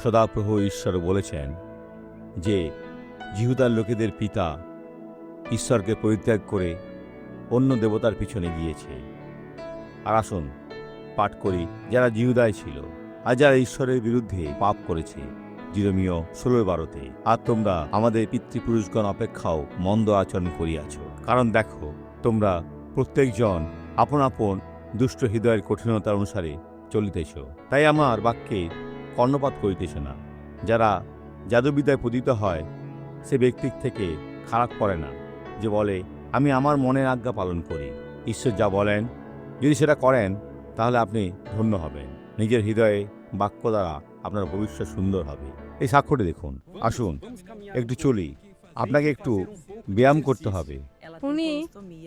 সদাপ্রভু ঈশ্বর বলেছেন যে জিহুদার লোকেদের পিতা ঈশ্বরকে পরিত্যাগ করে অন্য দেবতার পিছনে গিয়েছে। আর আসুন পাঠ করি যারা জিহুদায় ছিল আর যারা ঈশ্বরের বিরুদ্ধে পাপ করেছে, জিরমীয় 16:12। আর তোমরা আমাদের পিতৃপুরুষগণ অপেক্ষাও মন্দ আচরণ করিয়াছ, কারণ দেখো তোমরা প্রত্যেকজন আপন আপন দুষ্ট হৃদয়ের কঠিনতা অনুসারে চলিতেছ। তাই আমার বাক্যে কর্ণপাত করিতেছ না। যারা জাদুবিদ্যায় পতিত হয় সে ব্যক্তির থেকে খারাপ করে না, যে বলে আমি আমার মনের আজ্ঞা পালন করি। ঈশ্বর যা বলেন যদি সেটা করেন তাহলে আপনি ধন্য হবেন। নিজের হৃদয়ে বাক্য দ্বারা আপনার ভবিষ্যৎ সুন্দর হবে। এই সাক্ষ্যটি দেখুন। আসুন একটু চলি, আপনাকে একটু ব্যায়াম করতে হবে। উনি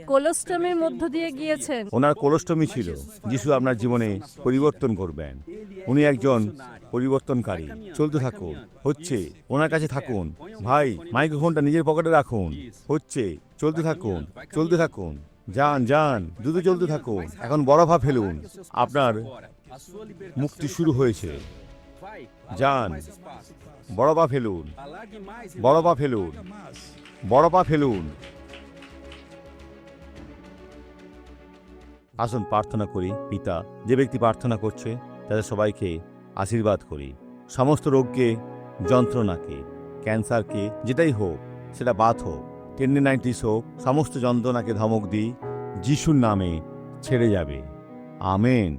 কোলোস্টমির মধ্য দিয়ে গিয়েছেন। ওনার কোলোস্টমি ছিল। যিশু আপনার জীবনে পরিবর্তন করবেন। উনি একজন পরিবর্তনকারী। চলতে থাকুন, হচ্ছে। ওনার কাছে থাকুন। ভাই, মাইক্রোফোনটা নিজের পকেটে রাখুন। হচ্ছে, চলতে থাকুন, চলতে থাকুন। যান যান, দ্রুত চলতে থাকুন। এখন বড় পা ফেলুন। আপনার মুক্তি শুরু হয়েছে। যান, বড় পা ফেলুন, বড় পা ফেলুন, বড় পা ফেলুন। আসুন প্রার্থনা করি। পিতা, যে ব্যক্তি প্রার্থনা করছে তাদের সবাইকে আশীর্বাদ করি। সমস্ত রোগকে, যন্ত্রণাকে, ক্যান্সারকে, যেটাই হোক, সেটা বাত হোক, টেন্ডিনাইটিস হোক, সমস্ত যন্ত্রণাকে ধমক দিই, যিশুর নামে ছেড়ে যাবে। আমেন।